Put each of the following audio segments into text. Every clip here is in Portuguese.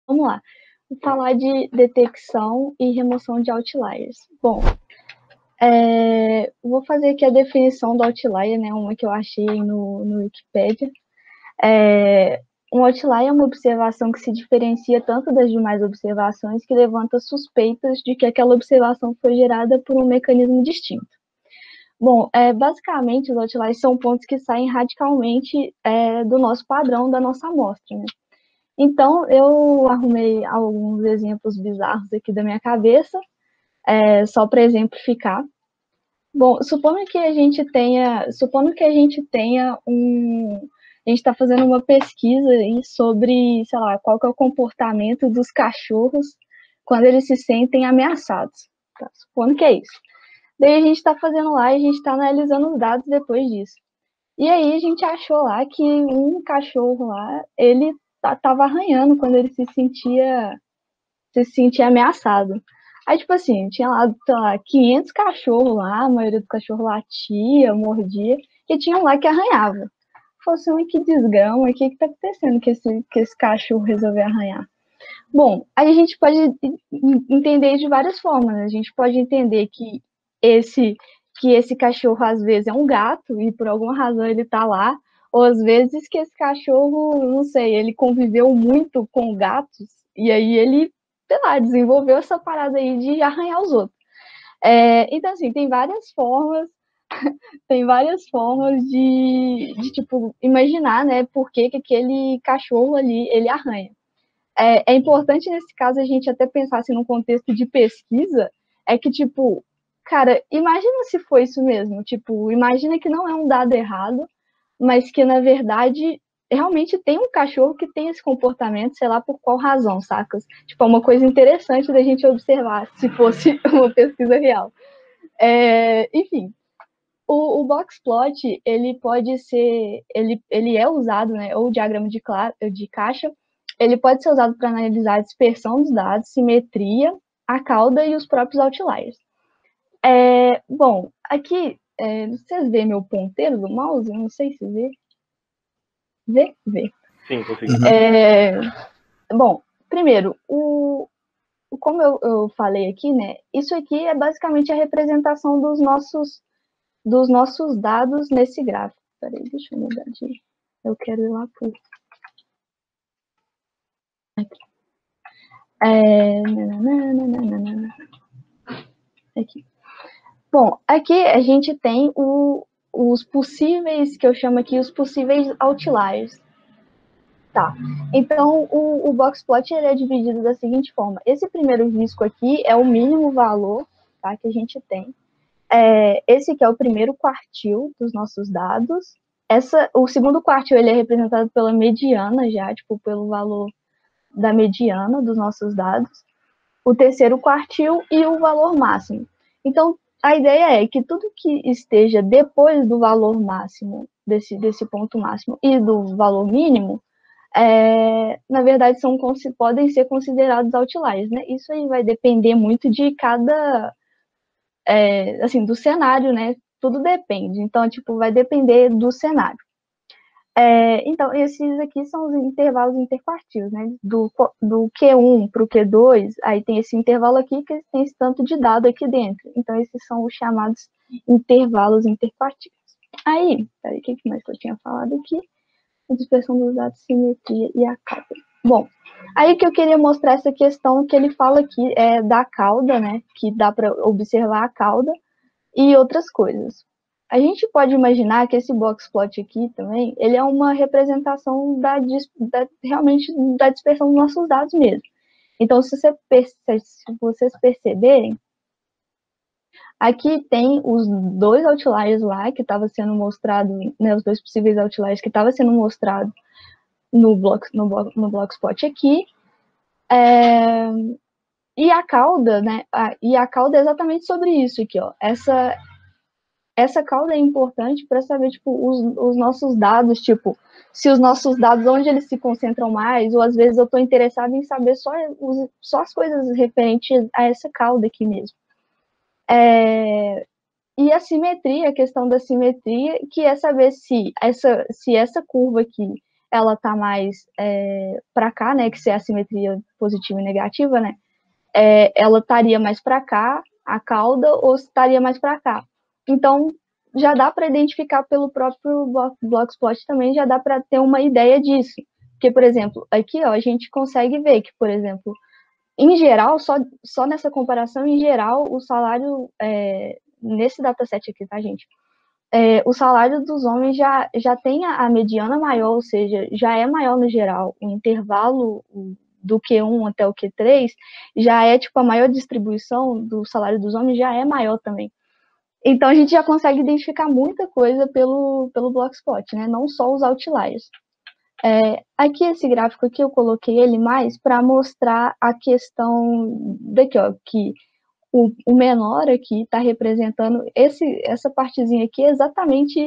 Vamos lá. Vou falar de detecção e remoção de outliers. Bom, vou fazer aqui a definição do outlier, né? Uma que eu achei no Wikipedia. Um outlier é uma observação que se diferencia tanto das demais observações que levanta suspeitas de que aquela observação foi gerada por um mecanismo distinto. Bom, basicamente, os outliers são pontos que saem radicalmente do nosso padrão, da nossa amostra, né? Então, eu arrumei alguns exemplos bizarros aqui da minha cabeça, só para exemplificar. Bom, supondo que a gente tenha a gente está fazendo uma pesquisa aí sobre, sei lá, qual que é o comportamento dos cachorros quando eles se sentem ameaçados. Tá? Supondo que é isso. Daí a gente está fazendo lá e a gente está analisando os dados depois disso. E aí a gente achou lá que um cachorro lá, ele tava arranhando quando ele se sentia ameaçado. Aí, tipo assim, tinha lá, sei lá, 500 cachorros lá, a maioria do cachorro latia, mordia, e tinha um lá que arranhava. Fosse um que desgrama, o que tá acontecendo que esse cachorro resolveu arranhar? Bom, aí a gente pode entender de várias formas, né? A gente pode entender que esse cachorro às vezes é um gato e por alguma razão ele tá lá, ou às vezes que esse cachorro, não sei, ele conviveu muito com gatos e aí ele, sei lá, desenvolveu essa parada aí de arranhar os outros. Então, assim, tem várias formas tipo, imaginar, né, por que aquele cachorro ali, ele arranha. É importante nesse caso a gente até pensar assim, num contexto de pesquisa, é que, tipo, cara, imagina se foi isso mesmo, tipo, imagina que não é um dado errado, mas que, na verdade, realmente tem um cachorro que tem esse comportamento, sei lá por qual razão, sacas? Tipo, é uma coisa interessante da gente observar, se fosse uma pesquisa real. Enfim, o boxplot, ele pode ser, ele é usado, né, ou diagrama de caixa, ele pode ser usado para analisar a dispersão dos dados, simetria, a cauda e os próprios outliers. Bom, aqui, vocês veem meu ponteiro do mouse? Eu não sei se vê. Vê? Vê. Sim, consigo. Bom, primeiro, como eu falei aqui, né, isso aqui é basicamente a representação dos nossos dados nesse gráfico. Peraí, deixa eu mudar de... Eu quero ir lá por... Aqui. Aqui. Bom, aqui a gente tem os possíveis, que eu chamo aqui os possíveis outliers. Tá. Então, o boxplot ele é dividido da seguinte forma. Esse primeiro risco aqui é o mínimo valor, tá, que a gente tem. Esse aqui é o primeiro quartil dos nossos dados. O segundo quartil ele é representado pela mediana já, tipo, pelo valor da mediana dos nossos dados. O terceiro quartil e o valor máximo. Então, a ideia é que tudo que esteja depois do valor máximo, desse ponto máximo, e do valor mínimo, na verdade, podem ser considerados outliers, né? Isso aí vai depender muito de cada, assim, do cenário, né? Tudo depende. Então, tipo, vai depender do cenário. Então, esses aqui são os intervalos interquartis, né? Do Q1 para o Q2, aí tem esse intervalo aqui que tem esse tanto de dado aqui dentro. Então, esses são os chamados intervalos interquartis. Aí, peraí, o que mais que eu tinha falado aqui? A dispersão dos dados, simetria e a cauda. Bom, aí que eu queria mostrar essa questão que ele fala aqui da cauda, né? Que dá para observar a cauda e outras coisas. A gente pode imaginar que esse boxplot aqui também, ele é uma representação realmente da dispersão dos nossos dados mesmo. Então, se vocês perceberem, aqui tem os dois outliers lá que estava sendo mostrado, né, os dois possíveis outliers que estava sendo mostrado no Blockspot aqui. E a cauda, né? E a cauda é exatamente sobre isso aqui, ó. Essa cauda é importante para saber, tipo, os nossos dados, tipo, se os nossos dados, onde eles se concentram mais, ou às vezes eu estou interessado em saber só as coisas referentes a essa cauda aqui mesmo. E a questão da simetria, que é saber se essa curva aqui, ela está mais para cá, né, que se é a simetria positiva e negativa, né, ela estaria mais para cá, a cauda, ou estaria mais para cá. Então, já dá para identificar pelo próprio Blockspot também, já dá para ter uma ideia disso. Porque, por exemplo, aqui ó, a gente consegue ver que, por exemplo, em geral, só nessa comparação, em geral, o salário, nesse dataset aqui, tá, gente? O salário dos homens já tem a mediana maior, ou seja, já é maior no geral. O intervalo do Q1 até o Q3 já é, tipo, a maior distribuição do salário dos homens já é maior também. Então, a gente já consegue identificar muita coisa pelo Blockspot, né? Não só os outliers. Aqui, esse gráfico aqui, eu coloquei ele mais para mostrar a questão daqui, ó, que o menor aqui está representando essa partezinha aqui é exatamente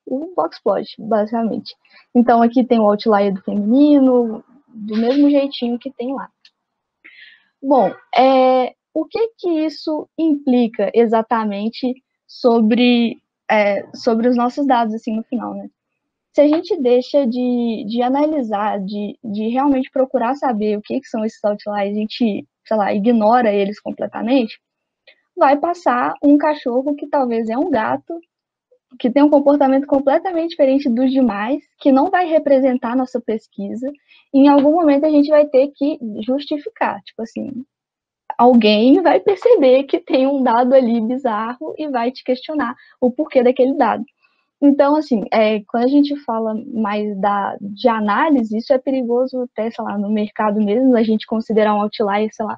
o Blockspot, basicamente. Então, aqui tem o outlier do feminino, do mesmo jeitinho que tem lá. Bom, o que isso implica exatamente sobre os nossos dados, assim, no final, né? Se a gente deixa de analisar, de realmente procurar saber o que são esses outliers, a gente, sei lá, ignora eles completamente, vai passar um cachorro que talvez é um gato, que tem um comportamento completamente diferente dos demais, que não vai representar a nossa pesquisa, e em algum momento a gente vai ter que justificar, tipo assim, alguém vai perceber que tem um dado ali bizarro e vai te questionar o porquê daquele dado. Então, assim, quando a gente fala mais de análise, isso é perigoso até, sei lá, no mercado mesmo, a gente considerar um outlier, sei lá,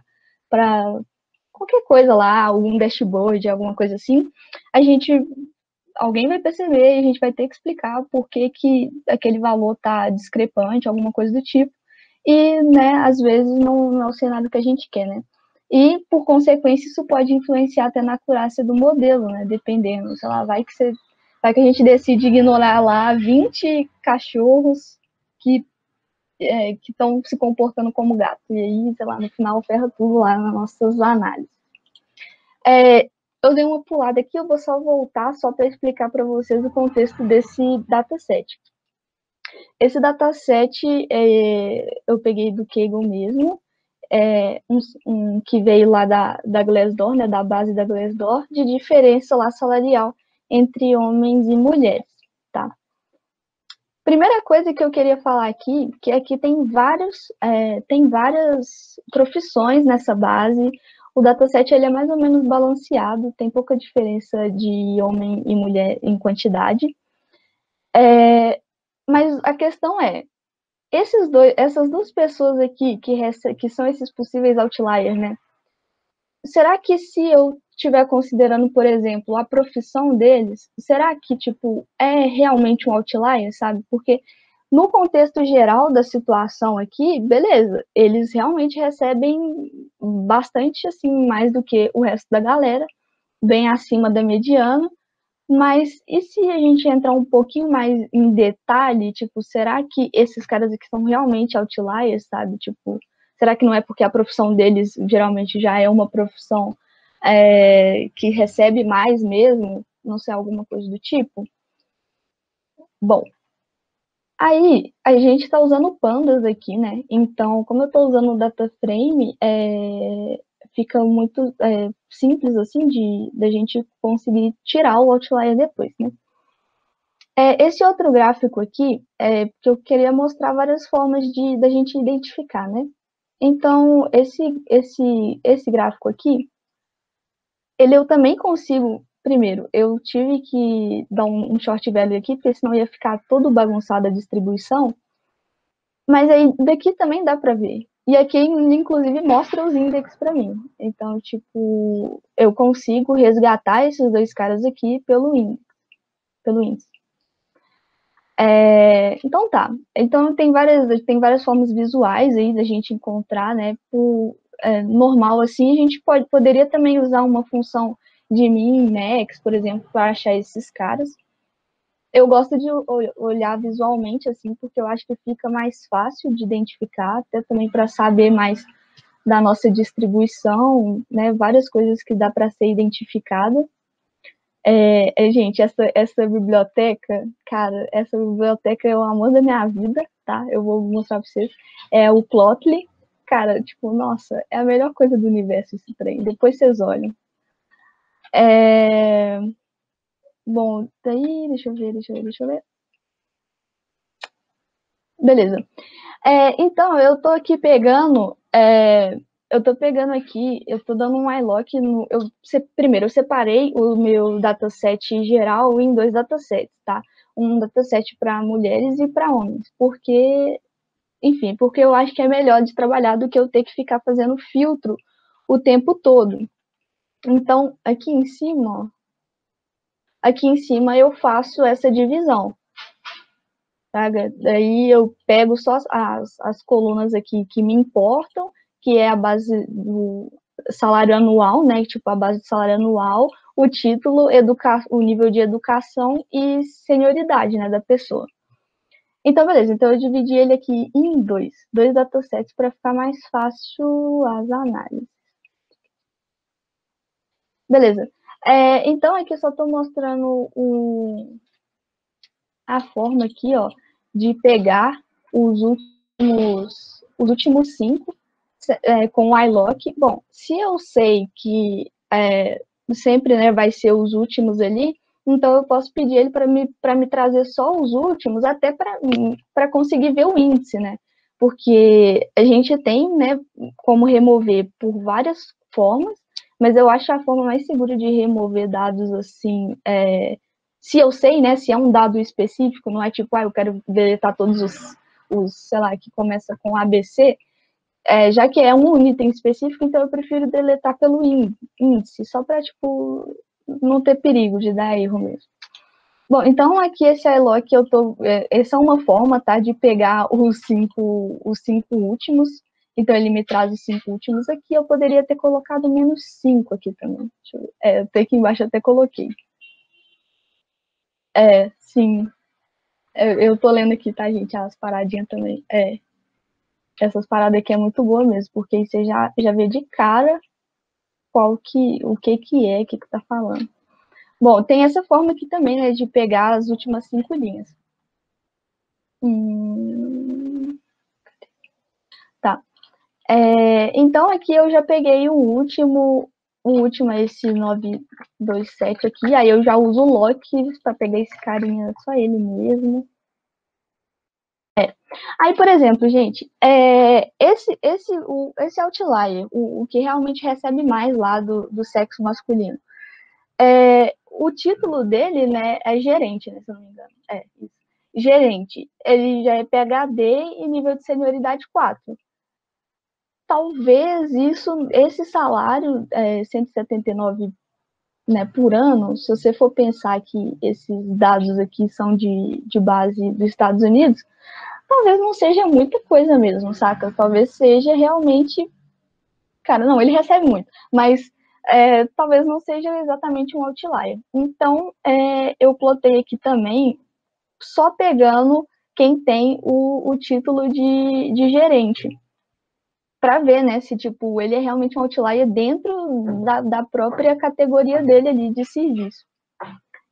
para qualquer coisa lá, algum dashboard, alguma coisa assim, alguém vai perceber e a gente vai ter que explicar por que aquele valor está discrepante, alguma coisa do tipo, e, né, às vezes não é o cenário que a gente quer, né? E, por consequência, isso pode influenciar até na acurácia do modelo, né? Dependendo, sei lá, vai que a gente decide ignorar lá 20 cachorros que estão se comportando como gato. E aí, sei lá, no final ferra tudo lá nas nossas análises. Eu dei uma pulada aqui, eu vou só voltar só para explicar para vocês o contexto desse dataset. Esse dataset eu peguei do Kaggle mesmo, um que veio lá da Glassdoor, né, da base da Glassdoor, de diferença lá salarial entre homens e mulheres, tá? Primeira coisa que eu queria falar aqui, que aqui tem várias profissões nessa base. O dataset ele é mais ou menos balanceado, tem pouca diferença de homem e mulher em quantidade. Mas a questão essas duas pessoas aqui que são esses possíveis outliers, né? Será que se eu estiver considerando, por exemplo, a profissão deles, será que, tipo, é realmente um outlier, sabe? Porque no contexto geral da situação aqui, beleza, eles realmente recebem bastante, assim, mais do que o resto da galera, bem acima da mediana, mas e se a gente entrar um pouquinho mais em detalhe, tipo, será que esses caras aqui são realmente outliers, sabe? Tipo, será que não é porque a profissão deles geralmente já é uma profissão que recebe mais mesmo? Não sei, alguma coisa do tipo? Bom, aí a gente está usando pandas aqui, né? Então, como eu estou usando o data frame, fica muito simples assim da gente conseguir tirar o outlier depois, né? Esse outro gráfico aqui que eu queria mostrar várias formas da gente identificar, né? Então, esse gráfico aqui, eu também consigo. Primeiro, eu tive que dar um short value aqui, porque senão ia ficar todo bagunçado a distribuição. Mas aí daqui também dá para ver. E aqui, inclusive, mostra os índices para mim. Então, tipo, eu consigo resgatar esses dois caras aqui pelo índice. Então tá. Então tem várias formas visuais aí da gente encontrar, né? Normal assim, a gente poderia também usar uma função de min, max, por exemplo, para achar esses caras. Eu gosto de olhar visualmente assim, porque eu acho que fica mais fácil de identificar, até também para saber mais da nossa distribuição, né? Várias coisas que dá para ser identificada. Gente, essa biblioteca, cara, essa biblioteca é o amor da minha vida, tá? Eu vou mostrar para vocês. É o Plotly. Cara, tipo, nossa, é a melhor coisa do universo esse trem. Depois vocês olham. Bom, daí, deixa eu ver. Beleza. Então, eu tô aqui pegando. Eu tô dando um iLock no. Primeiro, eu separei o meu dataset geral em 2 datasets, tá? Um dataset para mulheres e para homens, porque eu acho que é melhor de trabalhar do que eu ter que ficar fazendo filtro o tempo todo. Então, aqui em cima eu faço essa divisão. Sabe? Daí eu pego só as colunas aqui que me importam, que é a base do salário anual, né? Tipo, a base do salário anual, o título, o nível de educação e senioridade, né, da pessoa. Então, beleza. Então, eu dividi ele aqui em dois datasets para ficar mais fácil as análises. Beleza. Então, aqui eu só estou mostrando a forma aqui, ó, de pegar os últimos 5 com o iLock. Bom, se eu sei que sempre, né, vai ser os últimos ali, então eu posso pedir ele para me trazer só os últimos, até para conseguir ver o índice, né? Porque a gente tem, né, como remover por várias formas, mas eu acho a forma mais segura de remover dados assim, se eu sei, né, se é um dado específico, não é tipo, eu quero deletar todos sei lá, que começa com ABC, já que é um item específico, então eu prefiro deletar pelo índice, só para, tipo, não ter perigo de dar erro mesmo. Bom, então aqui esse iLock essa é uma forma, tá, de pegar os cinco últimos, então ele me traz os 5 últimos aqui, eu poderia ter colocado menos 5 aqui também. Até aqui embaixo até coloquei. Sim. Eu tô lendo aqui, tá, gente? As paradinhas também. Essas paradas aqui é muito boa mesmo, porque aí você já vê de cara o que tá falando. Bom, tem essa forma aqui também, né, de pegar as últimas 5 linhas. Tá. Então aqui eu já peguei o último é esse 927 aqui, aí eu já uso o lock para pegar esse carinha, só ele mesmo. Aí, por exemplo, gente, esse outlier, o que realmente recebe mais lá do sexo masculino, o título dele, né, é gerente, né, se eu não me engano. Isso. Gerente, ele já é PhD e nível de senioridade 4. Talvez esse salário, 179, né, por ano, se você for pensar que esses dados aqui são de base dos Estados Unidos, talvez não seja muita coisa mesmo, saca? Talvez seja realmente. Cara, não, ele recebe muito, mas talvez não seja exatamente um outlier. Então, eu plotei aqui também, só pegando quem tem o título de gerente, para ver, né, se tipo, ele é realmente um outlier dentro da própria categoria dele ali de serviço.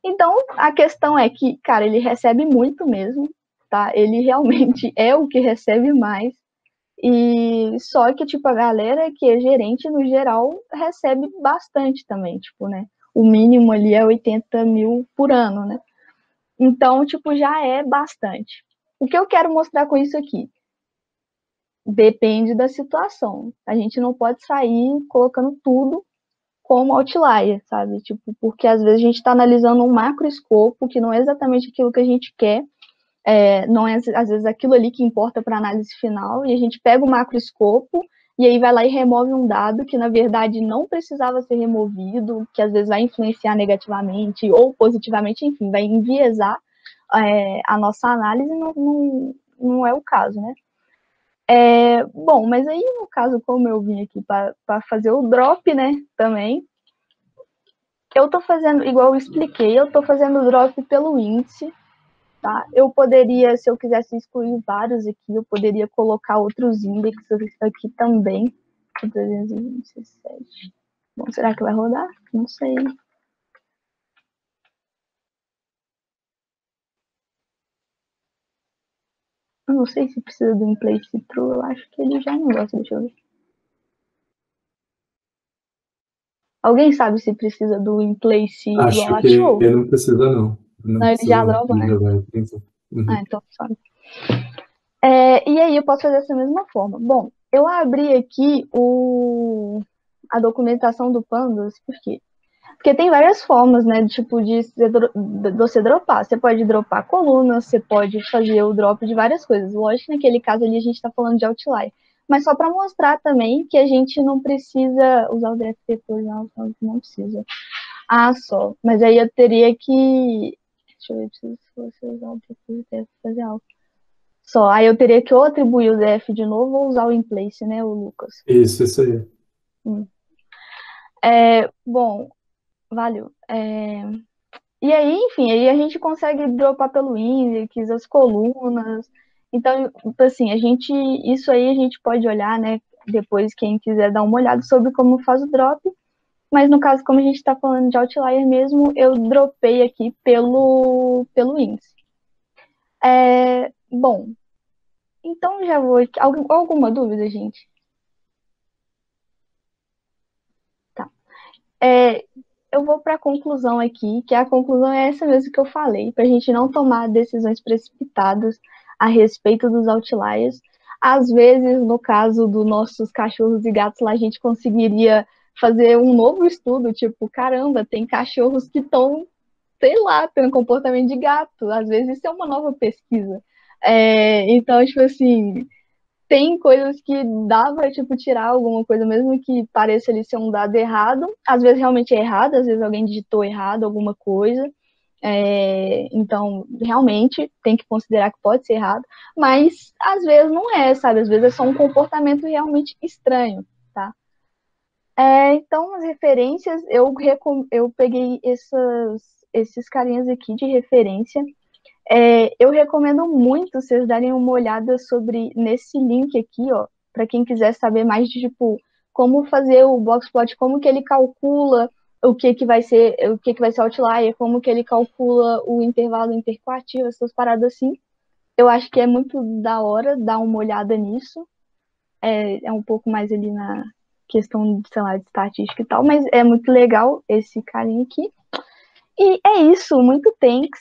Então, a questão é que, cara, ele recebe muito mesmo, tá? Ele realmente é o que recebe mais. E só que, tipo, a galera que é gerente, no geral, recebe bastante também, tipo, né? O mínimo ali é 80 mil por ano, né? Então, tipo, já é bastante. O que eu quero mostrar com isso aqui? Depende da situação. A gente não pode sair colocando tudo como outlier, sabe? Tipo, porque às vezes a gente está analisando um macroescopo que não é exatamente aquilo que a gente quer, não é às vezes aquilo ali que importa para a análise final, e a gente pega o macroescopo e aí vai lá e remove um dado que na verdade não precisava ser removido, que às vezes vai influenciar negativamente ou positivamente, enfim, vai enviesar a nossa análise, não é o caso, né? Bom, mas aí no caso, como eu vim aqui para fazer o drop, né, também, eu tô fazendo, igual eu expliquei, eu tô fazendo o drop pelo índice, tá? Eu poderia, se eu quisesse excluir vários aqui, eu poderia colocar outros índices aqui também. 327. Bom, será que vai rodar? Não sei. Eu não sei se precisa do in-place true, eu acho que ele já não gosta, deixa eu ver. Alguém sabe se precisa do in-place igual Acho a que show? não precisa, não. Não Não, ele precisa, já não. dropa, Ele né? já vai. Então. Ah, Uhum. então sabe. E aí eu posso fazer dessa mesma forma. Bom, eu abri aqui a documentação do Pandas, por quê? Porque tem várias formas, né, tipo, de você dropar. Você pode dropar colunas, você pode fazer o drop de várias coisas. Lógico que naquele caso ali a gente está falando de outlier. Mas só para mostrar também que a gente não precisa usar o DFT, por exemplo, não precisa. Ah, só. Mas aí eu teria que... Deixa eu ver se você usar o DFT fazer algo. Só. Aí eu teria que ou atribuir o DF de novo ou usar o in place, né, o Lucas. Isso aí. Hum. Bom, valeu. E aí, enfim, aí a gente consegue dropar pelo index, as colunas. Então, assim, isso aí a gente pode olhar, né? Depois, quem quiser dar uma olhada sobre como faz o drop. Mas no caso, como a gente está falando de outlier mesmo, eu dropei aqui pelo índice. Bom, então já vou. Alguma dúvida, gente? Tá. É, eu vou para a conclusão aqui, que a conclusão é essa mesmo que eu falei, para a gente não tomar decisões precipitadas a respeito dos outliers. Às vezes, no caso dos nossos cachorros e gatos, lá a gente conseguiria fazer um novo estudo, tipo, caramba, tem cachorros que estão, sei lá, tendo comportamento de gato. Às vezes isso é uma nova pesquisa. Então, tipo assim, tem coisas que dá pra, tipo, tirar alguma coisa, mesmo que pareça ali ser um dado errado. Às vezes realmente é errado, às vezes alguém digitou errado alguma coisa. Então, realmente, tem que considerar que pode ser errado. Mas, às vezes, não é, sabe? Às vezes é só um comportamento realmente estranho, tá? Então, as referências, eu peguei esses carinhas aqui de referência. Eu recomendo muito vocês darem uma olhada nesse link aqui, ó, para quem quiser saber mais de tipo como fazer o boxplot, como que ele calcula o que vai ser outlier, como que ele calcula o intervalo interquartil, essas paradas assim. Eu acho que é muito da hora dar uma olhada nisso. É um pouco mais ali na questão, sei lá, de estatística e tal, mas é muito legal esse carinha aqui. E é isso, muito thanks.